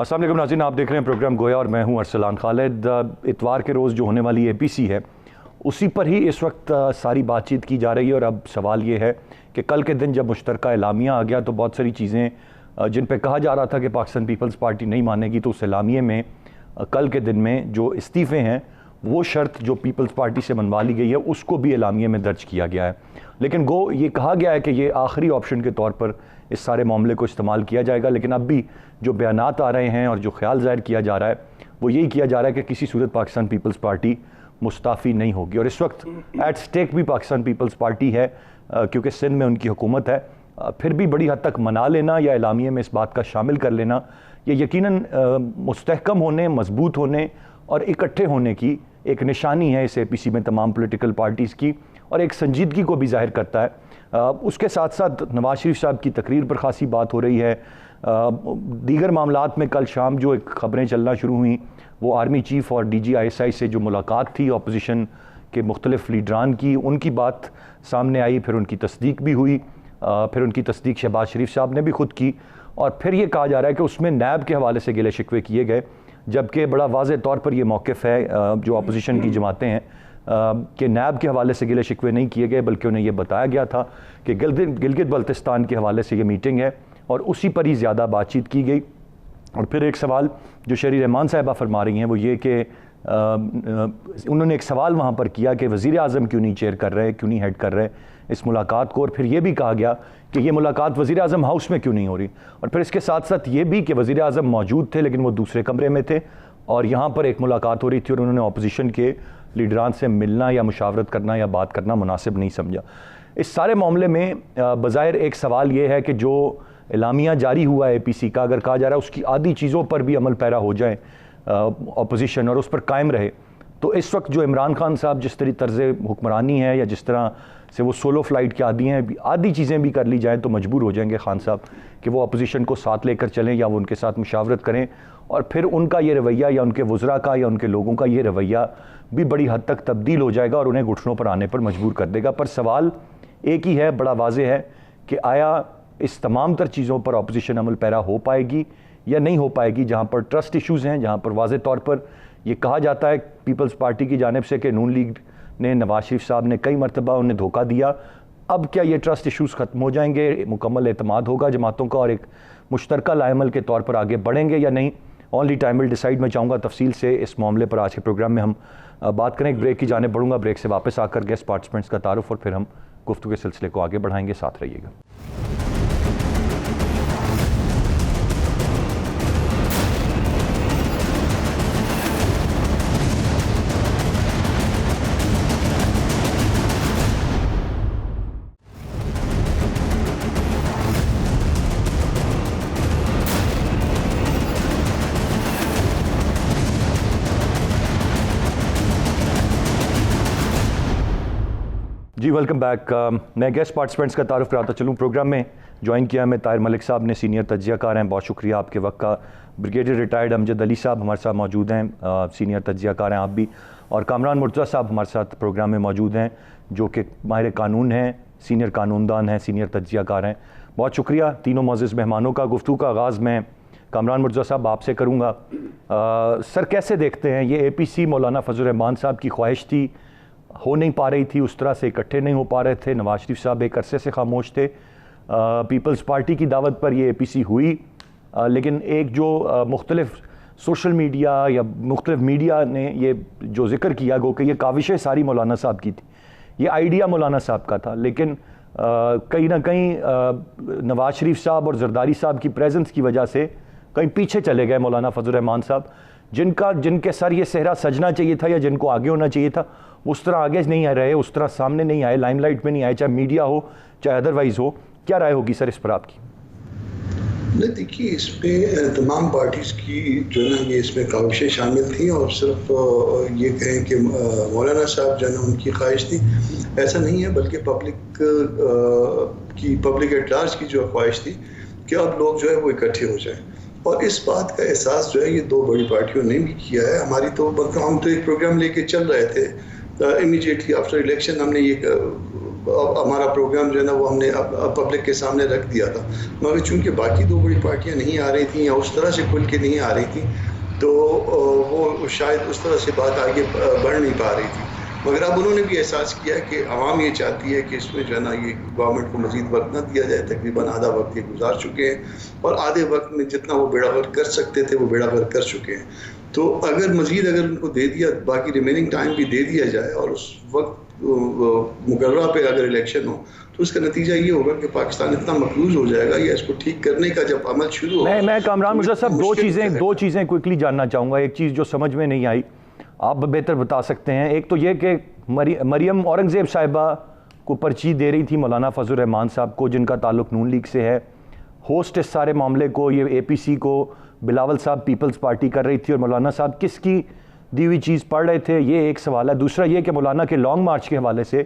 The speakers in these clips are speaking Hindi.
अस्सलाम वालेकुम नाज़रीन, आप देख रहे हैं प्रोग्राम गोया और मैं हूं अरसलान खालिद। इतवार के रोज़ जो होने वाली एपीसी है उसी पर ही इस वक्त सारी बातचीत की जा रही है। और अब सवाल ये है कि कल के दिन जब मुश्तरका एलामिया आ गया तो बहुत सारी चीज़ें जिन पे कहा जा रहा था कि पाकिस्तान पीपल्स पार्टी नहीं मानेगी, तो उस एलामिया में कल के दिन में जो इस्तीफ़े हैं वो शर्त जो पीपल्स पार्टी से मनवा ली गई है उसको भी एलामिया में दर्ज किया गया है। लेकिन गो ये कहा गया है कि ये आखिरी ऑप्शन के तौर पर इस सारे मामले को इस्तेमाल किया जाएगा। लेकिन अब भी जो बयानात आ रहे हैं और जो ख्याल ज़ाहिर किया जा रहा है वो यही किया जा रहा है कि किसी सूरत पाकिस्तान पीपल्स पार्टी मुस्ताफ़ी नहीं होगी। और इस वक्त एट स्टेक भी पाकिस्तान पीपल्स पार्टी है, क्योंकि सिंध में उनकी हुकूमत है। फिर भी बड़ी हद तक मना लेना या एलामिया में इस बात का शामिल कर लेना ये यकीनन मुस्तहकम होने, मजबूत होने और इकट्ठे होने की एक निशानी है इस एपीसी में तमाम पॉलिटिकल पार्टीज़ की, और एक संजीदगी को भी जाहिर करता है। उसके साथ साथ नवाज शरीफ साहब की तकरीर पर ख़ासी बात हो रही है। दीगर मामलात में कल शाम जो एक ख़बरें चलना शुरू हुई वो आर्मी चीफ़ और DGISI से जो मुलाकात थी अपोजिशन के मुख्तलिफ लीडरान की, उनकी बात सामने आई, फिर उनकी तस्दीक भी हुई, फिर उनकी तस्दीक शहबाज शरीफ साहब ने भी खुद की। और फिर ये कहा जा रहा है कि उसमें नैब के हवाले से गिले शिकवे किए गए, जबकि बड़ा वाज़ेह तौर पर यह मौक़िफ़ है जो अपोजिशन की जमातें हैं कि नैब के हवाले से गिले शिकवे नहीं किए गए, बल्कि उन्हें यह बताया गया था कि गिलगित बल्तिस्तान के हवाले से ये मीटिंग है और उसी पर ही ज़्यादा बातचीत की गई। और फिर एक सवाल जो शहरी रहमान साहिबा फरमा रही हैं वो ये कि उन्होंने एक सवाल वहाँ पर किया कि वज़ीर आज़म क्यों नहीं चेयर कर रहे, क्यों नहीं हेड कर रहे इस मुलाकात को। और फिर ये भी कहा गया कि ये मुलाकात वज़ीर आज़म हाउस में क्यों नहीं हो रही। और फिर इसके साथ साथ ये भी कि वज़ीर आज़म मौजूद थे लेकिन वो दूसरे कमरे में थे और यहाँ पर एक मुलाकात हो रही थी और उन्होंने अपोजिशन के लीडरान से मिलना या मुशावरत करना या बात करना मुनासिब नहीं समझा। इस सारे मामले में बज़ाहिर एक सवाल ये है कि जो एलामिया जारी हुआ है एपीसी का, अगर कहा जा रहा है उसकी आधी चीज़ों पर भी अमल पैरा हो जाए अपोजिशन और उस पर कायम रहे, तो इस वक्त जो इमरान खान साहब जिस तरह तर्ज़ हुक्मरानी है या जिस तरह से वो सोलो फ्लाइट के आदी हैं, आधी चीज़ें भी कर ली जाएँ तो मजबूर हो जाएंगे खान साहब कि वो अपोजिशन को साथ लेकर चलें या वो उनके साथ मुशावरत करें। और फिर उनका ये रवैया या उनके वज़रा का या उनके लोगों का ये रवैया भी बड़ी हद तक तब्दील हो जाएगा और उन्हें घुटनों पर आने पर मजबूर कर देगा। पर सवाल एक ही है, बड़ा वाज़ेह है कि आया इस तमाम तर चीज़ों पर अपोजिशन अमल पैरा हो पाएगी या नहीं हो पाएगी। जहाँ पर ट्रस्ट इश्यूज़ हैं, जहाँ पर वाज़ेह तौर पर यह कहा जाता है पीपल्स पार्टी की जानिब से कि नून लीग ने, नवाज शरीफ साहब ने कई मरतबा उन्हें धोखा दिया, अब क्या ये ट्रस्ट इश्यूज़ ख़त्म हो जाएंगे, मुकम्मल एतमाद होगा जमातों का और एक मुश्तरका लाएमल के तौर पर आगे बढ़ेंगे या नहीं। Only time will decide. मैं चाहूँगा तफसील से इस मामले पर आज के प्रोग्राम में हम बात करें। एक ब्रेक की जाने बढ़ूँगा, ब्रेक से वापस आकर गेस्ट पार्टिसिपेंट्स का तारुफ और फिर हम गुफ्तगू के सिलसिले को आगे बढ़ाएंगे। साथ रहिएगा। जी वेलकम बैक। मैं गेस्ट पार्टिसिपेंट्स का तारुफ कराता चलूँ। प्रोग्राम में ज्वाइन किया मैं ताहिर मलिक साहब ने, सीनियर तज्ज़ियाकार हैं, बहुत शुक्रिया आपके वक्त का। ब्रिगेडियर रिटायर्ड अमजद अली साहब हमारे साथ मौजूद हैं, सीनियर तज्ज़ियाकार हैं आप भी। और कामरान मुर्तज़ा साहब हमारे साथ प्रोग्राम में मौजूद हैं जो कि माहिर कानून हैं, सीनियर कानूनदान हैं, सीनियर तज्ज़ियाकार हैं। बहुत शुक्रिया तीनों मोअज़्ज़ज़ मेहमानों का। गुफ्तगू का आगाज़ मैं कामरान मुर्तज़ा साहब आपसे करूँगा। सर कैसे देखते हैं ये एपीसी मौलाना फजल रहमान साहब की ख्वाहिश थी, हो नहीं पा रही थी, उस तरह से इकट्ठे नहीं हो पा रहे थे, नवाज शरीफ साहब एक अरसे से खामोश थे, पीपल्स पार्टी की दावत पर ये एपीसी हुई, लेकिन एक जो मुख्तलिफ सोशल मीडिया या मुख्तलिफ मीडिया ने ये जो जिक्र किया गो कि ये काविशें सारी मौलाना साहब की थी, ये आइडिया मौलाना साहब का था, लेकिन कहीं ना कहीं नवाज शरीफ साहब और जरदारी साहब की प्रेजेंस की वजह से कहीं पीछे चले गए मौलाना फजल रहमान साहब, जिनके सर ये सेहरा सजना चाहिए था या जिनको आगे होना चाहिए था उस तरह आगे नहीं आ रहे, उस तरह सामने नहीं आए, लाइमलाइट में नहीं आए, चाहे मीडिया हो चाहे अदरवाइज हो। क्या राय होगी सर इस पर आपकी? नहीं, देखिए इसमें तमाम पार्टीज़ की जो है ये इसमें काविशें शामिल थी और सिर्फ ये कहें कि मौलाना साहब जो है ना उनकी ख्वाहिश थी, ऐसा नहीं है, बल्कि पब्लिक एट लार्ज की जो ख्वाहिश थी कि अब लोग जो है वो इकट्ठे हो जाएं। और इस बात का एहसास जो है ये दो बड़ी पार्टियों ने भी किया है। हमारी तो हम तो एक प्रोग्राम लेके चल रहे थे, इमीडिएटली आफ्टर इलेक्शन हमने ये हमारा प्रोग्राम जो है ना वो हमने पब्लिक के सामने रख दिया था, मगर चूंकि बाकी दो बड़ी पार्टियां नहीं आ रही थी या उस तरह से खुल के नहीं आ रही थी, तो वो शायद उस तरह से बात आगे बढ़ नहीं पा रही थी। मगर अब उन्होंने भी एहसास किया कि आवाम ये चाहती है कि इसमें जो है ना ये गवर्नमेंट को मज़ीद वक्त ना दिया जाए। तकरीबन आधा वक्त ये गुजार चुके हैं और आधे वक्त में जितना वो बेड़ा गर्क कर सकते थे वो बेड़ा गर्क कर चुके हैं। तो अगर उनको दे दिया, बाकी रिमेनिंग टाइम भी दे दिया जाए और उस वक्त मुकर्ररा पे अगर इलेक्शन हो, तो उसका नतीजा ये होगा कि पाकिस्तान इतना मकरूज हो जाएगा या इसको ठीक करने का जब अमल शुरू होगा। मैं कामरान मुर्तज़ा साहब दो चीज़ें क्विकली जानना चाहूँगा। एक चीज़ जो समझ में नहीं आई, आप बेहतर बता सकते हैं। एक तो ये कि मरियम औरंगज़ेब साहिबा को पर्ची दे रही थी मौलाना फजल रहमान साहब को, जिनका ताल्लुक नून लीग से है। होस्ट इस सारे मामले को ये APC को बिलावल साहब पीपल्स पार्टी कर रही थी और मौलाना साहब किसकी दी हुई चीज़ पढ़ रहे थे, ये एक सवाल है। दूसरा ये कि मौलाना के लॉन्ग मार्च के हवाले से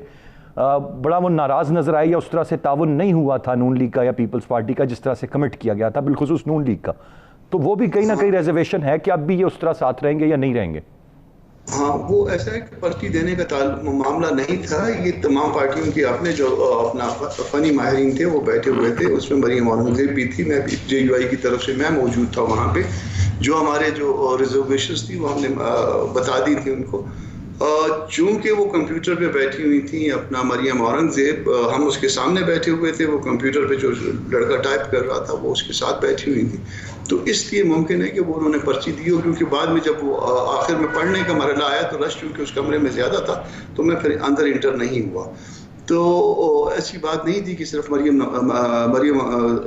बड़ा वो नाराज़ नज़र आया, या उस तरह से ताउन नहीं हुआ था नून लीग का या पीपल्स पार्टी का जिस तरह से कमिट किया गया था, बिलखुसूस नून लीग का। तो वो भी कहीं ना कहीं रिजर्वेशन है कि अब भी ये उस तरह साथ रहेंगे या नहीं रहेंगे? हाँ, वो ऐसा है कि पर्ची देने का मामला नहीं था। ये तमाम पार्टियों के अपने जो अपना फनी माहिरीन थे वो बैठे हुए थे, उसमें मरियम औरंगज़ेब भी थी, मैं भी JUI की तरफ से मैं मौजूद था वहाँ पे। जो हमारे जो रिजर्वेशंस थी वो हमने बता दी थी उनको। चूँकि वो कंप्यूटर पे बैठी हुई थी अपना मरियम औरंगज़ेब, हम उसके सामने बैठे हुए थे, वो कंप्यूटर पे जो लड़का टाइप कर रहा था वो उसके साथ बैठी हुई थी, तो इसलिए मुमकिन है कि वो उन्होंने पर्ची दी हो। क्योंकि बाद में जब वो आखिर में पढ़ने का मरला आया तो रश चूँकि उस कमरे में ज़्यादा था तो मैं फिर अंदर इंटर नहीं हुआ। तो ऐसी बात नहीं थी कि सिर्फ मरियम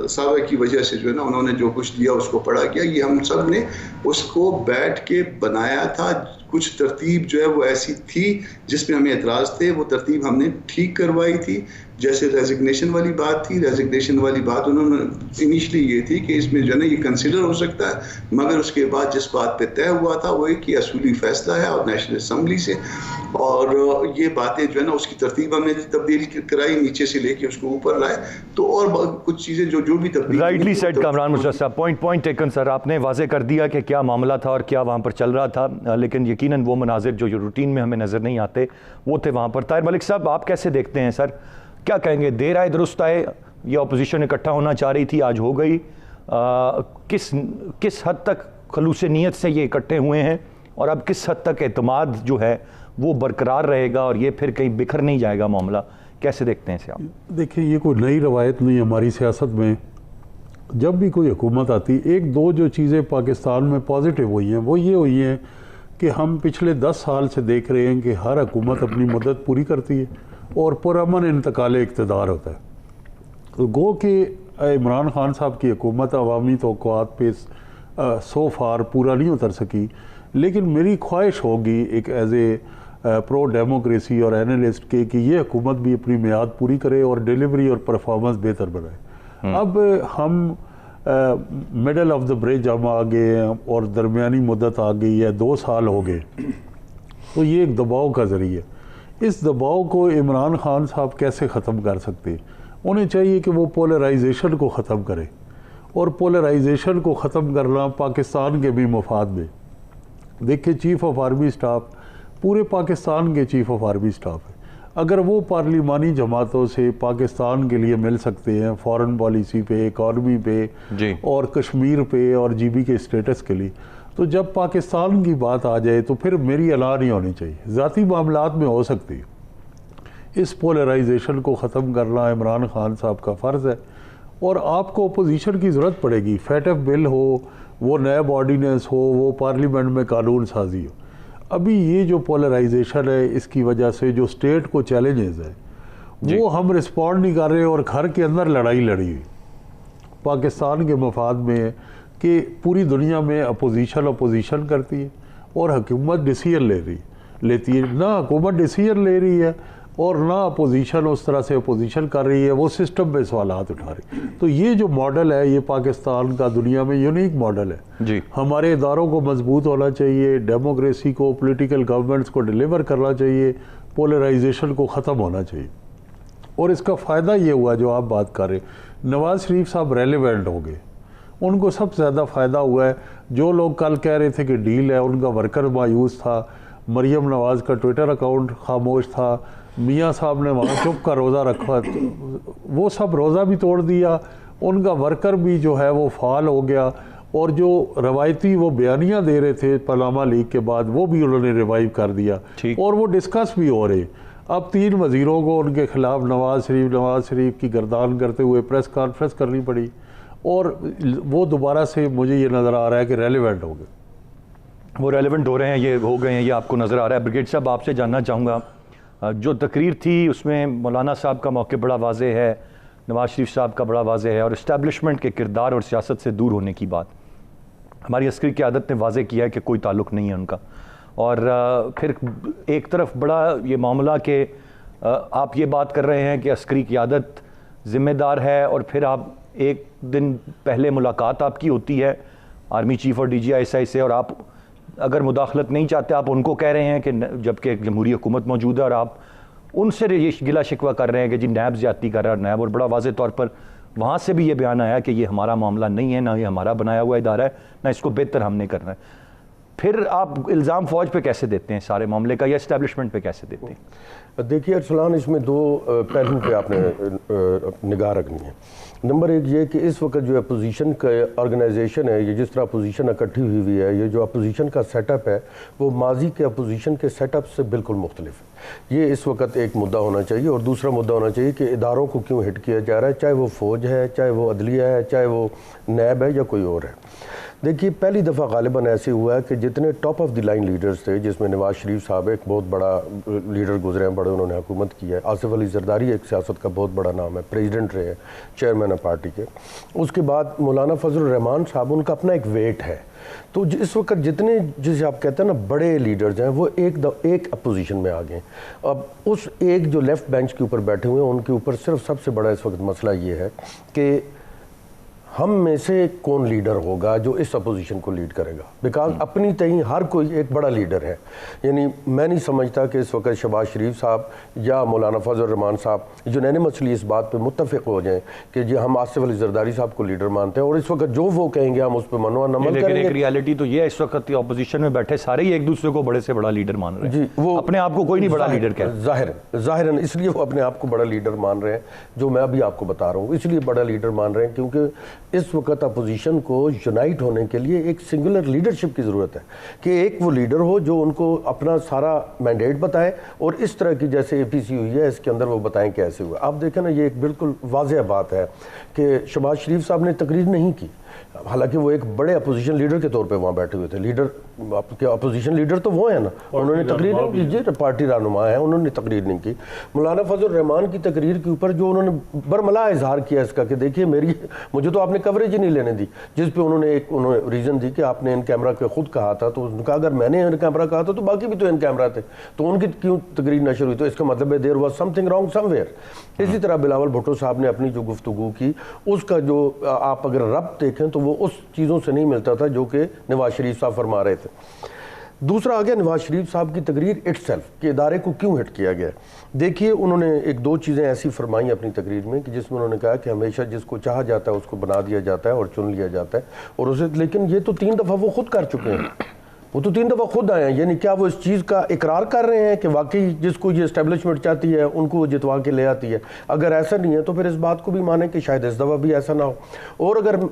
साहबा की वजह से जो है ना उन्होंने जो कुछ दिया उसको पढ़ा गया। ये हम सब ने उसको बैठ के बनाया था। कुछ तरतीब जो है वो ऐसी थी जिसमें हमें एतराज़ थे, वो तरतीब हमने ठीक करवाई थी। जैसे रेजिग्नेशन वाली बात थी, रेजिग्नेशन वाली बात उन्होंने इनिशली ये थी कि इसमें जो है ना ये कंसिडर हो सकता है, मगर उसके बाद जिस बात पे तय हुआ था वो एक कि असूली फैसला है और नेशनल असम्बली से, और ये बातें जो है ना उसकी तरतीब हमने तब्दील कराई, नीचे से लेके उसको ऊपर लाए। तो और कुछ चीज़ें जो भी तब्दील राइटली सेड कामरान मुर्तज़ा साहब, पॉइंट टेकन सर। आपने वाजे कर दिया कि क्या मामला था और क्या वहाँ पर चल रहा था, लेकिन यकीनन वो मनाजिर जो रूटीन में हमें नज़र नहीं आते वो थे वहाँ पर। ताहिर मलिक साहब, आप कैसे देखते हैं सर, क्या कहेंगे? देर आए दुरुस्त आए, या अपोजिशन इकट्ठा होना चाह रही थी, आज हो गई? किस हद तक खलूस नीयत से ये इकट्ठे हुए हैं और अब किस हद तक एतमाद जो है वो बरकरार रहेगा और ये फिर कहीं बिखर नहीं जाएगा मामला? कैसे देखते हैं इसे आप? देखिए, ये कोई नई रवायत नहीं हमारी सियासत में। जब भी कोई हुकूमत आती, एक दो जो चीज़ें पाकिस्तान में पॉजिटिव हुई हैं वो ये हुई हैं कि हम पिछले 10 साल से देख रहे हैं कि हर हुकूमत अपनी मदद पूरी करती है और पुरअमन इंतकाल इक़्तिदार होता है। तो गो कि इमरान खान साहब की हुकूमत अवामी तवक्कुआत पे सो फार पूरा नहीं उतर सकी, लेकिन मेरी ख्वाहिश होगी एक एज ए प्रो डेमोक्रेसी और एनालिस्ट के कि ये हुकूमत भी अपनी मियाद पूरी करे और डिलीवरी और परफॉर्मेंस बेहतर बनाए। अब हम मिडल ऑफ द ब्रिज हम आ गए हैं और दरमियानी मुद्दत आ गई है, 2 साल हो गए, तो ये एक दबाव का ज़रिया। इस दबाव को इमरान खान साहब कैसे ख़त्म कर सकते हैं? उन्हें चाहिए कि वो पोलराइजेशन को ख़त्म करें, और पोलराइजेशन को ख़त्म करना पाकिस्तान के भी मफाद में। देखिए, चीफ़ ऑफ आर्मी स्टाफ पूरे पाकिस्तान के चीफ़ ऑफ आर्मी स्टाफ है। अगर वो पार्लिमानी जमातों से पाकिस्तान के लिए मिल सकते हैं फॉरेन पॉलिसी पे, इकॉनमी पे और कश्मीर पे और GB के स्टेटस के लिए, तो जब पाकिस्तान की बात आ जाए तो फिर मेरी अला नहीं होनी चाहिए, ज़ाती मामलात में हो सकती है। इस पोलराइजेशन को ख़त्म करना इमरान खान साहब का फ़र्ज़ है, और आपको अपोजिशन की ज़रूरत पड़ेगी। फैटफ बिल हो, वो नैब ऑर्डीनेंस हो, वो पार्लियामेंट में कानून साजी हो। अभी ये जो पोलराइजेशन है, इसकी वजह से जो स्टेट को चैलेंजेस है वो हम रिस्पॉन्ड नहीं कर रहे, और घर के अंदर लड़ाई लड़ी हुई पाकिस्तान के मफाद में है कि पूरी दुनिया में अपोजिशन करती है और हुकूमत डिसीजन लेती है। ना हुकूमत डिसीजन ले रही है और ना अपोजिशन उस तरह से अपोजिशन कर रही है, वो सिस्टम पे सवालात उठा रही। तो ये जो मॉडल है, ये पाकिस्तान का दुनिया में यूनिक मॉडल है जी। हमारे इदारों को मजबूत होना चाहिए, डेमोक्रेसी को, पॉलिटिकल गवर्नमेंट्स को डिलीवर करना चाहिए, पोलराइजेशन को ख़त्म होना चाहिए। और इसका फ़ायदा ये हुआ जो आप बात कर रहे, नवाज़ शरीफ साहब रेलिवेंट हो गए, उनको सबसे ज़्यादा फ़ायदा हुआ है। जो लोग कल कह रहे थे कि डील है, उनका वर्कर मायूस था, मरियम नवाज़ का ट्विटर अकाउंट खामोश था, मियाँ साहब ने वहाँ चुप का रोज़ा रखा, तो वो सब रोज़ा भी तोड़ दिया, उनका वर्कर भी जो है वो फाल हो गया, और जो रवायती वो बयानियाँ दे रहे थे पार्लियामा लीग के बाद वो भी उन्होंने रिवाइव कर दिया, और वो डिस्कस भी हो रहे। अब 3 वज़ीरों को उनके खिलाफ नवाज़ शरीफ की गर्दान करते हुए प्रेस कॉन्फ्रेंस करनी पड़ी, और वो दोबारा से मुझे ये नज़र आ रहा है कि रेलिवेंट हो गए, वो रेलिवेंट हो रहे हैं, ये हो गए हैं, ये आपको नज़र आ रहा है। ब्रिगेड साहब, आपसे जानना चाहूँगा, जो तकरीर थी उसमें मौलाना साहब का मौक़िफ़ बड़ा वाज़ेह है, नवाज़ शरीफ साहब का बड़ा वाज़ेह है, और इस्टेब्लिशमेंट के किरदार और सियासत से दूर होने की बात हमारी अस्करी क़यादत ने वाज़ेह किया है कि कोई ताल्लुक़ नहीं है उनका। और फिर एक तरफ बड़ा ये मामला कि आप ये बात कर रहे हैं कि अस्करी क़यादत ज़िम्मेदार है, और फिर आप एक दिन पहले मुलाकात आपकी होती है आर्मी चीफ़ और DGI से, और आप अगर मुदाखलत नहीं चाहते आप उनको कह रहे हैं कि जबकि जमहूरी हुकूमत मौजूद है, और आप उनसे ये गिला शिकवा कर रहे हैं कि जी नैब ज़्यादती कर रहा है नैब, और बड़ा वाज़ेह तौर पर वहाँ से भी ये बयान आया कि ये हमारा मामला नहीं है, ना ये हमारा बनाया हुआ इदारा है, ना इसको बेहतर हमने करना है। फिर आप इल्ज़ाम फ़ौज पे कैसे देते हैं सारे मामले का, या इस्टेब्लिशमेंट पे कैसे देते हैं? देखिए अरसलान, इसमें 2 पहलू पे आपने निगाह रखनी है। नंबर 1 ये कि इस वक्त जो अपोजिशन का ऑर्गेनाइजेशन है, ये जिस तरह अपोजिशन इकट्ठी हुई है, ये जो अपोजिशन का सेटअप है वो माजी के अपोजिशन के सेटअप से बिल्कुल मुख्तलिफ है। ये इस वक्त एक मुद्दा होना चाहिए, और दूसरा मुद्दा होना चाहिए कि इदारों को क्यों हिट किया जा रहा है, चाहे वो फ़ौज है, चाहे वो अदलिया है, चाहे वो नैब है या कोई और है। देखिए, पहली दफ़ा गालिबन ऐसे हुआ है कि जितने top of the line leaders थे, जिसमें नवाज़ शरीफ साहब एक बहुत बड़ा लीडर गुजरे हैं, बड़े उन्होंने हुकूमत की है, आसिफ अली जरदारी एक सियासत का बहुत बड़ा नाम है, प्रेसिडेंट रहे हैं, चेयरमैन है पार्टी के, उसके बाद मौलाना फजल रहमान साहब, उनका अपना एक वेट है। तो इस वक्त जितने जिसे आप कहते हैं ना बड़े लीडर्स हैं, वो एक अपोजिशन में आ गए। अब उस एक जो लेफ़्ट बेंच के ऊपर बैठे हुए हैं, उनके ऊपर सिर्फ सबसे बड़ा इस वक्त मसला ये है कि हम में से कौन लीडर होगा जो इस अपोजिशन को लीड करेगा, बिकॉज अपनी तहीं हर कोई एक बड़ा लीडर है। यानी मैं नहीं समझता कि इस वक्त शहबाज शरीफ साहब या मौलाना फजल रहमान साहब यूनानिमसली इस बात पे मुत्तफिक हो जाएं कि जी हम आसिफ अली जरदारी साहब को लीडर मानते हैं, और इस वक्त जो वो कहेंगे हम उस पर मनो अमल करेंगे। एक रियलिटी तो ये है, इस वक्त अपोजिशन में बैठे सारे ही एक दूसरे को बड़े से बड़ा लीडर मान रहे हैं। जी, वो अपने आप को कोई नहीं बड़ा लीडर कहता, ज़ाहिरन इसलिए वो अपने आप को बड़ा लीडर मान रहे हैं, जो मैं अभी आपको बता रहा हूँ, इसलिए बड़ा लीडर मान रहे हैं क्योंकि इस वक्त अपोजिशन को यूनाइट होने के लिए एक सिंगुलर लीडरशिप की ज़रूरत है कि एक वो लीडर हो जो उनको अपना सारा मैंडेट बताए, और इस तरह की जैसे APC हुई है इसके अंदर वो बताएं कैसे हुआ। आप देखें ना, ये एक बिल्कुल वाज़ेह बात है कि शहबाज शरीफ साहब ने तकरीर नहीं की, हालांकि वो एक बड़े अपोजिशन लीडर के तौर पे वहाँ बैठे हुए थे। लीडर आपके अपोजिशन लीडर तो वो है ना, उन्होंने तकरीर नहीं की, जी पार्टी रहनुमा है, उन्होंने तकरीर नहीं की। मौलाना फजल रहमान की तकरीर के ऊपर जो उन्होंने बरमला इजहार किया इसका कि देखिए मुझे तो आपने कवरेज ही नहीं लेने दी, जिस पे उन्होंने रीज़न दी कि आपने इन कैमरा के खुद कहा था, तो उन्होंने कहा अगर मैंने इन कैमरा कहा था तो बाकी भी तो इन कैमरा थे, तो उनकी क्यों तकरीर नशर हुई, तो इसका मतलब है there was something wrong somewhere. इसी तरह बिलावल भुट्टो साहब ने अपनी जो गुफ्तगू की उसका जो आप अगर रब्त देखें तो वो उस चीज़ों से नहीं मिलता था जो कि नवाज शरीफ साहब फरमा रहे थे। दूसरा आ गया नवाज शरीफ साहब की तकरीर इटसेल्फ कि इदारे को क्यों हिट किया गया। देखिए, उन्होंने 1-2 चीज़ें ऐसी फरमाई अपनी तकरीर में कि जिसमें उन्होंने कहा कि हमेशा जिसको चाहा जाता है उसको बना दिया जाता है और चुन लिया जाता है, और उसे, लेकिन ये तो 3 दफ़ा वो खुद कर चुके हैं, वो तो 3 दफ़ा खुद आए हैं। यानी क्या वो इस चीज़ का इकरार कर रहे हैं कि वाकई जिसको ये इस्टेब्लिशमेंट चाहती है उनको वो जितवा के ले आती है? अगर ऐसा नहीं है तो फिर इस बात को भी माने कि शायद इस दफ़ा भी ऐसा ना हो। और अगर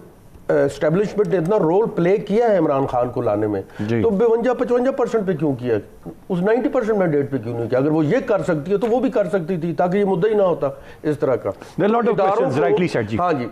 एस्टेब्लिशमेंट ने इतना रोल प्ले किया है इमरान खान को लाने में, तो 52-55% पे क्यों किया, उस 90% मैंडेट पे क्यों नहीं किया? अगर वो ये कर सकती है तो वो भी कर सकती थी, ताकि ये मुद्दा ही ना होता इस तरह का। हाँ जी,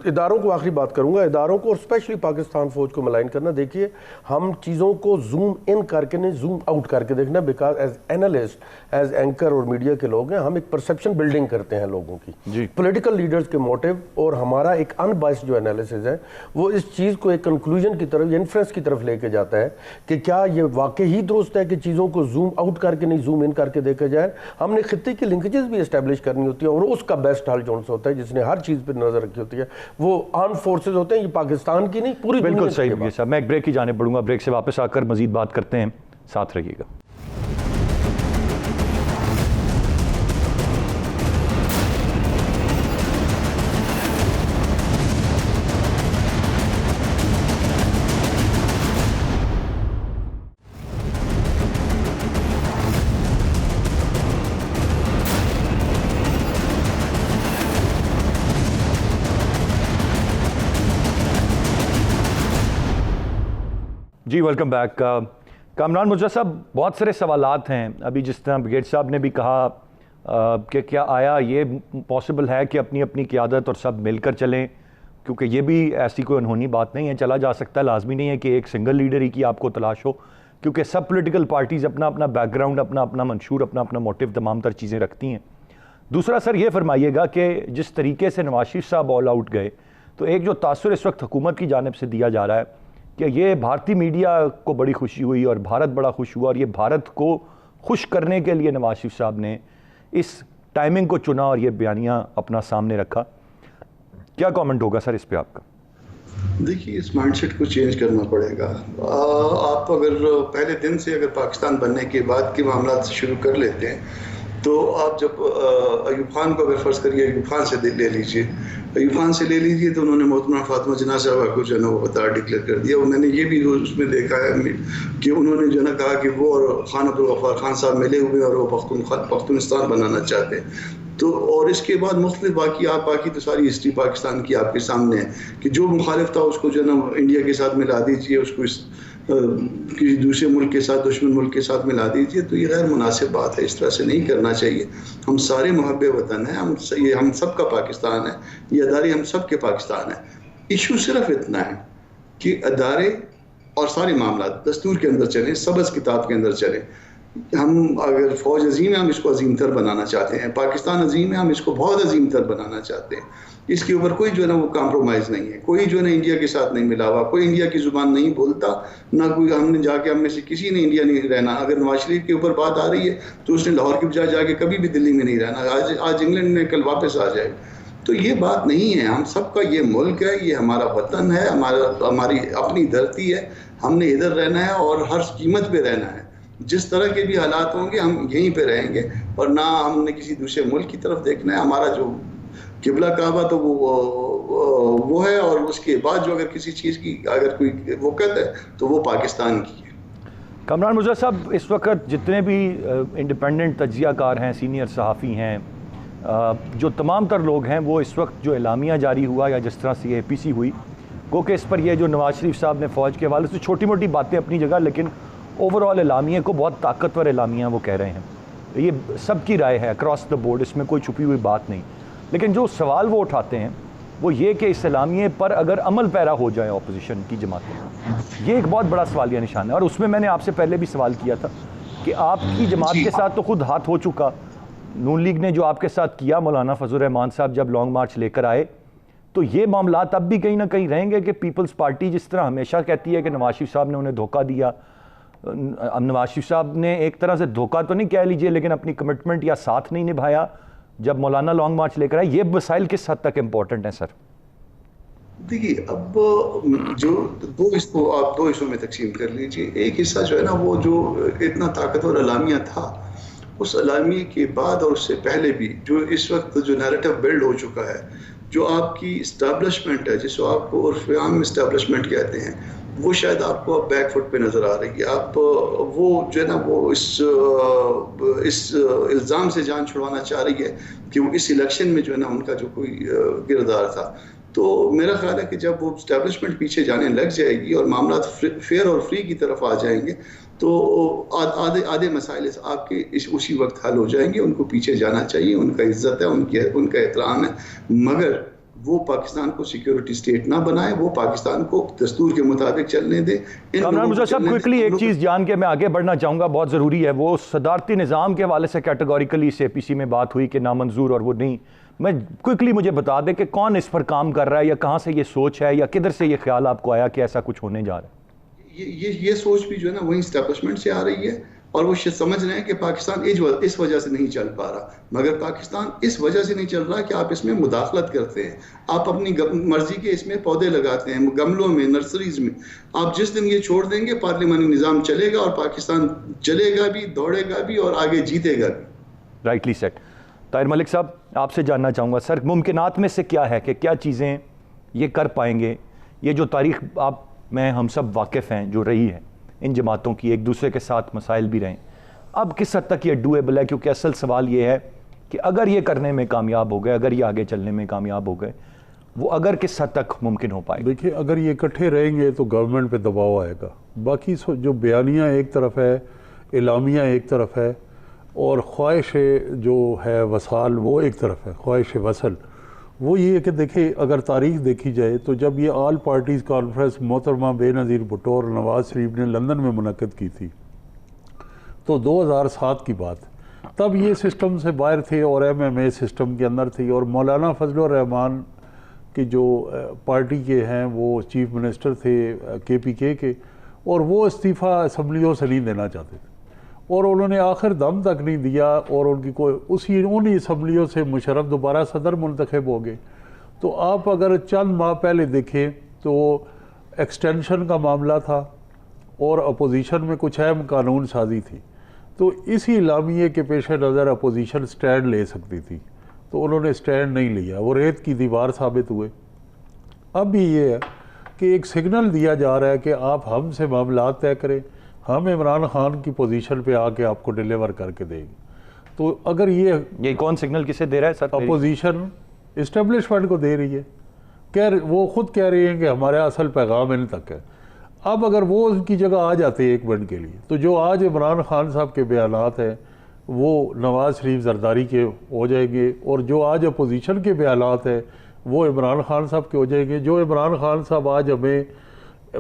इदारों को आखिरी बात करूंगा, इदारों को और स्पेशली पाकिस्तान फौज को मलाइन करना। देखिए, हम चीज़ों को जूम इन करके नहीं जूम आउट करके देखना, because as analyst, as anchor और मीडिया के लोग हैं, हम एक परसेप्शन बिल्डिंग करते हैं लोगों की, पॉलिटिकल लीडर्स के मोटिव, और हमारा एक अनबाइस्ड जो एनालिसिस है वो इस चीज़ को एक कंक्लूजन की तरफ, इन्फ्रेंस की तरफ लेके जाता है कि क्या ये वाकई ही दुरुस्त है कि चीज़ों को जूम आउट करके नहीं जूम इन करके देखा जाए। हमने खित्ते की लिंकेजेस भी इस्टेब्लिश करनी होती है, और उसका बेस्ट हल जो होता है जिसने हर चीज़ पर नजर रखी होती है वो आर्म फोर्सेज होते हैं, ये पाकिस्तान की नहीं पूरी बिल्कुल सही साहब। मैं एक ब्रेक की जाने पड़ूंगा, ब्रेक से वापस आकर मजीद बात करते हैं, साथ रहिएगा। जी वेलकम बैक। कामरान मुर्जा साहब, बहुत सारे सवालात हैं। अभी जिस तरह ब्रिगेड साहब ने भी कहा कि क्या आया ये पॉसिबल है कि अपनी अपनी क़यादत और सब मिलकर चलें, क्योंकि ये भी ऐसी कोई अनहोनी बात नहीं है, चला जा सकता है। लाजमी नहीं है कि एक सिंगल लीडर ही की आपको तलाश हो, क्योंकि सब पॉलिटिकल पार्टीज़ अपना अपना बैकग्राउंड, अपना अपना मंशूर, अपना अपना मोटिव, तमाम तर चीज़ें रखती हैं। दूसरा सर ये फरमाइएगा कि जिस तरीके से नवाज शरीफ साहब ऑल आउट गए, तो एक जो तासुर इस वक्त हुकूमत की जानिब से दिया जा रहा है कि ये भारतीय मीडिया को बड़ी खुशी हुई और भारत बड़ा खुश हुआ, और ये भारत को खुश करने के लिए नवाज शरीफ साहब ने इस टाइमिंग को चुना और ये बयानियाँ अपना सामने रखा। क्या कमेंट होगा सर इस पे आपका? देखिए, इस माइंडसेट को चेंज करना पड़ेगा। आप अगर पहले दिन से अगर पाकिस्तान बनने के बाद के मामला से शुरू कर लेते हैं, तो आप जब अयूब खान को अगर फ़र्ज़ करिए, अयूब खान से ले लीजिए, अयूब खान से ले लीजिए, तो उन्होंने मोहतरमा फातिमा जिन्ना साहबा को जो है ना वो बता डिक्लेयर कर दिया। और मैंने ये भी उसमें देखा है कि उन्होंने जो है ना कहा कि वो और खान अब्दुल गफ्फार खान साहब मिले हुए और वो पख्तूनस्तान बनाना चाहते हैं। तो और इसके बाद मुख्तलिफ बाकी तो सारी हिस्ट्री पाकिस्तान की आपके सामने है कि जो मुखालिफ था उसको जो है ना इंडिया के साथ मिला दीजिए, उसको किसी दूसरे मुल्क के साथ, दुश्मन मुल्क के साथ मिला दीजिए, तो ये गैर मुनासिब बात है। इस तरह से नहीं करना चाहिए। हम सारे मुहब्बे वतन हैं, हम सब का पाकिस्तान है, ये अदारे हम सब के पाकिस्तान है। इशू सिर्फ इतना है कि अदारे और सारे मामला दस्तूर के अंदर चलें, सबस किताब के अंदर चलें। हम अगर फ़ौज अजीम है, हम इसको अजीम तर बनाना चाहते हैं। पाकिस्तान अजीम है, हम इसको बहुत अजीम तर बनाना चाहते हैं। इसके ऊपर कोई जो है ना वो कॉम्प्रोमाइज़ नहीं है। कोई जो है ना इंडिया के साथ नहीं मिला हुआ, कोई इंडिया की ज़ुबान नहीं बोलता, ना कोई हम में से किसी ने इंडिया नहीं रहना। अगर नवाज शरीफ के ऊपर बात आ रही है तो उसने लाहौर के बजाय जाके कभी भी दिल्ली में नहीं रहना। आज इंग्लैंड में, कल वापस आ जाए। तो ये बात नहीं है। हम सबका ये मुल्क है, ये हमारा वतन है, हमारी अपनी धरती है। हमने इधर रहना है और हर कीमत पे रहना है। जिस तरह के भी हालात होंगे हम यहीं पे रहेंगे, और ना हमने किसी दूसरे मुल्क की तरफ देखना है। हमारा जो किबला काबा तो वो है, और उसके बाद जो अगर किसी चीज़ की अगर कोई वक़्त है तो वो पाकिस्तान की है। कामरान मुर्जा साहब, इस वक्त जितने भी इंडिपेंडेंट तज्ज़ियाकार हैं, सीनियर सहाफ़ी हैं, जो तमाम तर लोग हैं, वो इस वक्त जो एलामिया जारी हुआ या जिस तरह से ये APC हुई, गो कि इस पर ये जो नवाज शरीफ साहब ने फ़ौज के हवाले से छोटी मोटी बातें अपनी जगह, लेकिन ओवरऑल एलामिया को बहुत ताकतवर एलामिया वो कह रहे हैं। ये सबकी राय है अक्रॉस द बोर्ड, इसमें कोई छुपी हुई बात नहीं। लेकिन जो सवाल वो उठाते हैं वो ये कि इस एलामिये पर अगर अमल पैरा हो जाए ऑपोजिशन की जमातें, ये एक बहुत बड़ा सवालिया निशान है। और उसमें मैंने आपसे पहले भी सवाल किया था कि आपकी जमात के साथ तो खुद हाथ हो चुका। नून लीग ने जो आपके साथ किया, मौलाना फजल रहमान साहब जब लॉन्ग मार्च लेकर आए, तो ये मामलात अब भी कहीं ना कहीं रहेंगे कि पीपल्स पार्टी जिस तरह हमेशा कहती है कि नवाज शरीफ साहब ने उन्हें धोखा दिया। नवाज शरीफ साहब ने एक तरह से धोखा तो नहीं कह लीजिए, लेकिन अपनी कमिटमेंट या साथ नहीं निभाया जब मौलाना लॉन्ग मार्च लेकर आए। ये मसाइल किस हद तक इम्पोर्टेंट हैं सर? देखिए, अब जो इसको आप दो हिस्सों में तकसीम कर लीजिए। एक हिस्सा जो है ना वो जो इतना ताकतवर एलामिया था, उस एलामिया के बाद और उससे पहले भी जो इस वक्त जो नैरेटिव बिल्ड हो चुका है, जो आपकी इस्टेब्लिशमेंट है, जिसको आपको उर्फ आम इस्टेब्लिशमेंट कहते हैं, वो शायद आपको अब बैकफुट पे नज़र आ रही है। आप वो जो है ना वो इस इल्ज़ाम से जान छुड़वाना चाह रही है कि वो इस इलेक्शन में जो है ना उनका जो कोई किरदार था। तो मेरा ख्याल है कि जब वो इस्टेब्लिशमेंट पीछे जाने लग जाएगी और मामला फेयर और फ्री की तरफ आ जाएंगे, तो आधे मसाइल आपके उसी वक्त हल हो जाएंगे। उनको पीछे जाना चाहिए, उनका इज्जत है, उनका एहतराम है, मगर वो पाकिस्तान को सिक्योरिटी स्टेट ना बनाए, वो पाकिस्तान को दस्तूर के मुताबिक चलने दे। कामरान मुर्जा साहब, क्विकली एक चीज़ जान के मैं आगे बढ़ना चाहूँगा, बहुत ज़रूरी है। वो सदारती निज़ाम के हवाले से कैटेगोरिकली इस APC में बात हुई कि नामंजूर और वो नहीं। मैं क्विकली मुझे बता दें कि कौन इस पर काम कर रहा है, या कहाँ से ये सोच है, या किधर से ये ख्याल आपको आया कि ऐसा कुछ होने जा रहा है? ये सोच भी जो है ना वही इस्टेब्लिशमेंट से आ रही है, और वो समझ रहे हैं कि पाकिस्तान इस वजह से नहीं चल पा रहा। मगर पाकिस्तान इस वजह से नहीं चल रहा कि आप इसमें मुदाखलत करते हैं, आप अपनी मर्जी के इसमें पौधे लगाते हैं, गमलों में, नर्सरीज में। आप जिस दिन ये छोड़ देंगे, पार्लिमानी निज़ाम चलेगा और पाकिस्तान चलेगा भी, दौड़ेगा भी और आगे जीतेगा भी। Rightly set. ताहिर मलिक साहब, आपसे जानना चाहूँगा सर, मुमकिनात में से क्या है कि क्या चीज़ें ये कर पाएंगे? ये जो तारीख आप में हम सब वाकिफ़ हैं जो रही है इन जमातों की, एक दूसरे के साथ मसाइल भी रहें, अब किस हद तक ये डूएबल है? क्योंकि असल सवाल ये है कि अगर ये करने में कामयाब हो गए, अगर ये आगे चलने में कामयाब हो गए, वो अगर किस हद तक मुमकिन हो पाए? देखिए, अगर ये इकट्ठे रहेंगे तो गवर्नमेंट पे दबाव आएगा। बाकी जो बयानियाँ एक तरफ है, एलामियाँ एक तरफ है, और ख्वाहिश जो है वसाल वो एक तरफ है, ख्वाहिश वसल। वो ये है कि देखिए, अगर तारीख देखी जाए तो जब ये ऑल पार्टीज़ कॉन्फ्रेंस मोहतरमा बेनज़ीर भुट्टो और नवाज़ शरीफ ने लंदन में मुनक़्क़द की थी, तो 2007 की बात, तब ये सिस्टम से बाहर थे और MMA सिस्टम के अंदर थी, और मौलाना फजलुर रहमान की जो पार्टी के हैं वो चीफ मिनिस्टर थे KPK के, और वो इस्तीफ़ा असम्बलियों से नहीं देना चाहते थे, और उन्होंने आखिर दम तक नहीं दिया, और उनकी कोई उन्हीं असम्बलियों से मुशर्रफ दोबारा सदर मुंतखब हो गए। तो आप अगर चंद माह पहले देखें तो एक्सटेंशन का मामला था और अपोजिशन में कुछ अहम कानून साजी थी, तो इसी लामिये के पेश नज़र अपोजिशन स्टैंड ले सकती थी, तो उन्होंने स्टैंड नहीं लिया, वो रेत की दीवार साबित हुए। अब भी ये है कि एक सिग्नल दिया जा रहा है कि आप हमसे मामला तय करें, हम इमरान खान की पोजीशन पे आके आपको डिलीवर करके देंगे। तो अगर ये कौन सिग्नल किसे दे रहा है सर? अपोजिशन इस्टेब्लिशमेंट को दे रही है, वो खुद कह रही है कि हमारा असल पैगाम इन तक है। अब अगर वो उनकी जगह आ जाते हैं एक मिनट के लिए, तो जो आज इमरान खान साहब के बयानात हैं वो नवाज़ शरीफ जरदारी के हो जाएंगे, और जो आज अपोजिशन के बयानात हैं वो इमरान खान साहब के हो जाएंगे। जो इमरान खान साहब आज हमें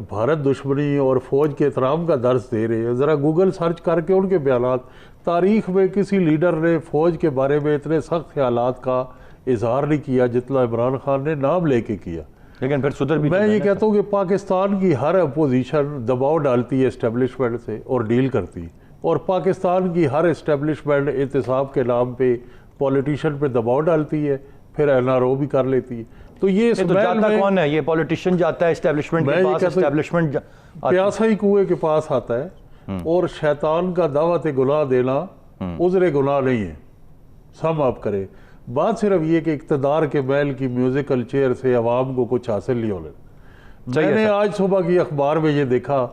भारत दुश्मनी और फ़ौज के एहतराम का दर्स दे रहे हैं, ज़रा गूगल सर्च करके उनके बयानात, तारीख़ में किसी लीडर ने फ़ौज के बारे में इतने सख्त ख्यालात का इजहार नहीं किया जितना इमरान खान ने नाम लेके किया। लेकिन फिर सुधर भी, मैं ये कहता हूँ कि पाकिस्तान की हर अपोजिशन दबाव डालती है इस्टेब्लिशमेंट से और डील करती है, और पाकिस्तान की हर इस्टेब्लिशमेंट एहतसाब के नाम पे पॉलिटिशियन पे दबाव डालती है, फिर NRO भी कर लेती है। तो ये तो जाता कौन है? ये पॉलिटिशियन जाता है एस्टेब्लिशमेंट के पास, एस्टेब्लिशमेंट प्यासा ही कुएं के पास आता है, और शैतान का दावत गुनाह देना उज़्र गुनाह नहीं है, सम आप करे। बात सिर्फ ये कि इक़्तिदार के महल की म्यूजिकल चेयर से अवाम को कुछ हासिल नहीं होने। मैंने आज सुबह की अखबार में ये देखा,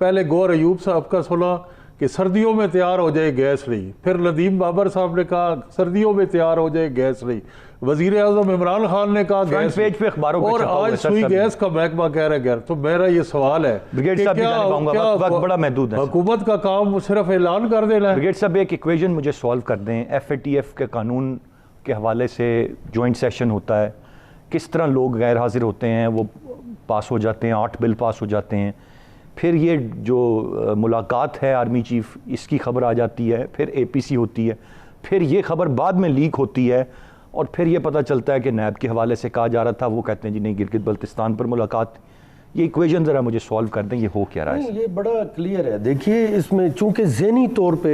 पहले गौर अयूब साहब का सुना कि सर्दियों में तैयार हो जाए गैस नहीं, फिर नदीम बाबर साहब ने कहा सर्दियों में तैयार हो जाए गैस नहीं, वजीर आज़म इमरान खान ने कहा गैस पेज पे अखबारों और आज सुई गैस का महकमा कह रहा है। तो मेरा ये सवाल है, ब्रिगेड साहब क्या बड़ा महदूद है, हुकूमत का काम सिर्फ ऐलान कर देना है? ब्रिगेड साहब एक इक्वेशन मुझे सॉल्व कर दें। FATF के कानून के हवाले से जॉइंट सेशन होता है, किस तरह लोग गैर हाजिर होते हैं, वो पास हो जाते हैं, 8 बिल पास हो जाते हैं, फिर ये जो मुलाकात है आर्मी चीफ, इसकी खबर आ जाती है, फिर APC होती है, फिर ये खबर बाद में लीक होती है, और फिर ये पता चलता है कि नैब के हवाले से कहा जा रहा था, वो कहते हैं जी नहीं गिलगित बल्तिस्तान पर मुलाकात। ये इक्वेशन ज़रा मुझे सॉल्व कर दें, ये हो क्या रहा है? ये बड़ा क्लियर है। देखिए, इसमें चूंकि ज़हनी तौर पे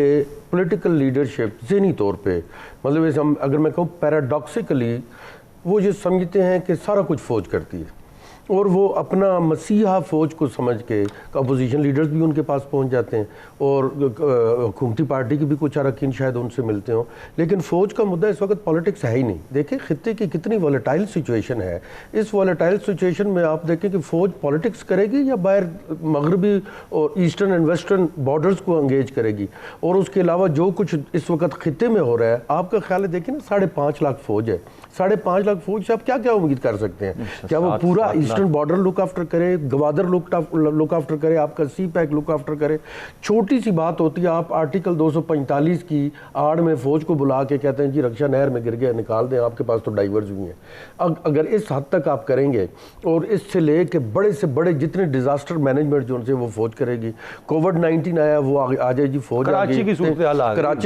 पॉलिटिकल लीडरशिप ज़हनी तौर पे, मतलब हम अगर मैं कहूँ पैराडॉक्सिकली, वो ये समझते हैं कि सारा कुछ फ़ौज करती है, और वो अपना मसीहा फ़ौज को समझ के अपोजिशन लीडर्स भी उनके पास पहुंच जाते हैं, और हुकूमती पार्टी के भी कुछ अरकान शायद उनसे मिलते हों, लेकिन फ़ौज का मुद्दा इस वक्त पॉलिटिक्स है ही नहीं। देखिए खित्ते की कितनी वॉलेटाइल सिचुएशन है, इस वॉलेटाइल सिचुएशन में आप देखें कि फ़ौज पॉलिटिक्स करेगी या बाहर मगरबी और ईस्टर्न एंड वेस्टर्न बॉर्डर्स को अंगेज करेगी, और उसके अलावा जो कुछ इस वक्त खित्ते में हो रहा है, आपका ख्याल है देखिए ना 5.5 लाख फ़ौज है, 5.5 लाख फ़ौज से आप क्या क्या उम्मीद कर सकते हैं? क्या वो पूरा ईस्टर्न बॉर्डर लुक आफ्टर करे, गवादर लुक आफ्टर करे, आपका CPEC लुक आफ्टर करे? छोटी सी बात होती है, आप आर्टिकल 245 की आड़ में फ़ौज को बुला के कहते हैं जी रक्षा नहर में गिर गया, निकाल दें, आपके पास तो डाइवर्स हुई हैं। अगर इस हद तक आप करेंगे, और इससे ले के बड़े से बड़े जितने डिजास्टर मैनेजमेंट जो उनसे वो फ़ौज करेगी, कोविड-19 आया वो आ जाए जी फ़ौज, कराची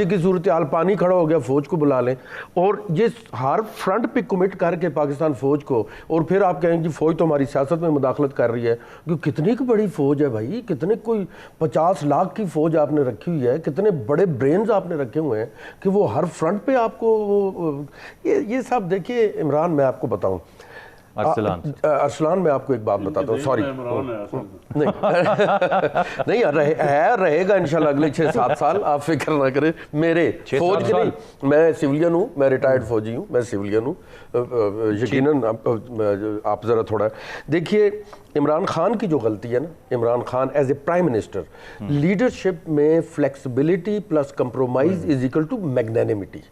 की सूरत हाल, पानी खड़ा हो गया, फ़ौज को बुला लें, और ये हर फ्रंट पे कमिट करके पाकिस्तान फ़ौज को, और फिर आप कहेंगे जी फ़ौज तो हमारी सियासत में मुदाखलत कर रही है। क्योंकि कितनी की बड़ी फ़ौज है भाई, कितने कोई 50 लाख की फ़ौज आपने रखी हुई है, कितने बड़े ब्रेन्स आपने रखे हुए हैं कि वो हर फ्रंट पे आपको ये सब। देखिए इमरान, मैं आपको बताऊं, अरसलान मैं आपको एक बात बताता हूँ, सॉरी नहीं रहेगा इंशाल्लाह अगले 6-7 साल, आप फिक्र ना करें। मेरे फौज की नहीं, मैं सिविलियन हूँ, मैं रिटायर्ड फौजी हूँ, मैं सिविलियन हूँ, यकीनन आप ज़रा थोड़ा देखिए। इमरान खान की जो गलती है ना, Imran Khan as a prime minister, leadership में flexibility plus compromise is equal to magnanimity.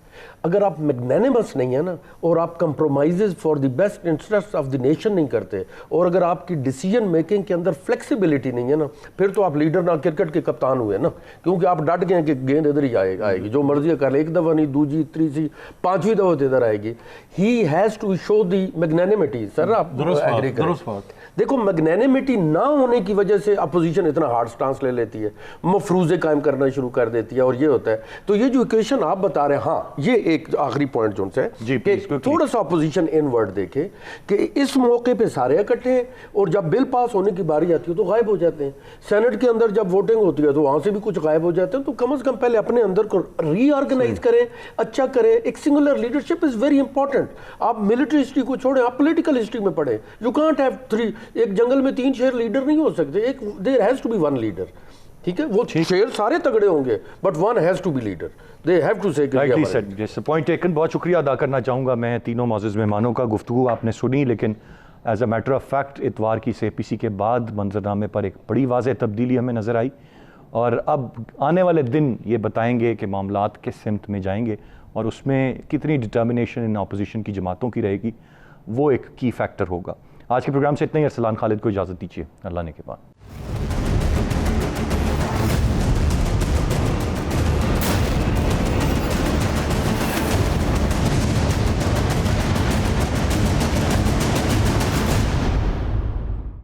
अगर आप मैग्नेनिमस नहीं है ना, और आप compromises for the best interest of the nation नहीं करते, और अगर आपकी डिसीजन मेकिंग के अंदर फ्लेक्सिबिलिटी नहीं है ना, फिर तो आप लीडर ना क्रिकेट के कप्तान हुए ना, क्योंकि आप डट गए कि गेंद इधर ही आएगी, जो मर्जी कर ले, एक दफ़ा नहीं, दूसरी तीसरी पांचवी दफ़ा तो इधर आएगी। He has to show the magnanimity. Sir आप एग्री करें, देखो मैग्नेनिमिटी ना होने की वजह से अपोजिशन इतना हार्ड स्टांस ले लेती है, मफरूजे कायम करना शुरू कर देती है, और ये होता है। तो ये जो इक्वेशन आप बता रहे हैं, हाँ ये एक आखिरी पॉइंट जो है कि थोड़ा सा अपोजिशन इनवर्ड देखे कि इस मौके पे सारे इकट्ठे हैं, और जब बिल पास होने की बारी आती है तो गायब हो जाते हैं। सेनेट के अंदर जब वोटिंग होती है तो वहां से भी कुछ गायब हो जाते हैं। तो कम से कम पहले अपने अंदर को रीऑर्गेनाइज करें, अच्छा करें। एक singular leadership is very important. आप मिलिट्री हिस्ट्री को छोड़ें, आप पॉलिटिकल हिस्ट्री में पढ़ें। यू कांट हैव थ्री, एक जंगल में 3 शेर लीडर नहीं हो सकते, एक there has to be one leader. ठीक है, वो शेर सारे तगड़े होंगे but one has to be leader, they have to say. Rightly said, जैसे पॉइंट टेकन। बहुत शुक्रिया अदा करना चाहूँगा मैं तीनों मौजूद मेहमानों का। गुफ्तगू आपने सुनी, लेकिन as a matter of fact इतवार की CPC के बाद मंजरनामे पर एक बड़ी वाज़ेह तब्दीली हमें नज़र आई, और अब आने वाले दिन ये बताएंगे कि मामलात किस सिमत में जाएंगे और उसमें कितनी डिटर्मिनेशन इन अपोजिशन की जमातों की रहेगी, वो एक की फैक्टर होगा। आज के प्रोग्राम से इतना ही। अरसलान खालिद को इजाज़त दीजिए, अल्लाह ने के बाद।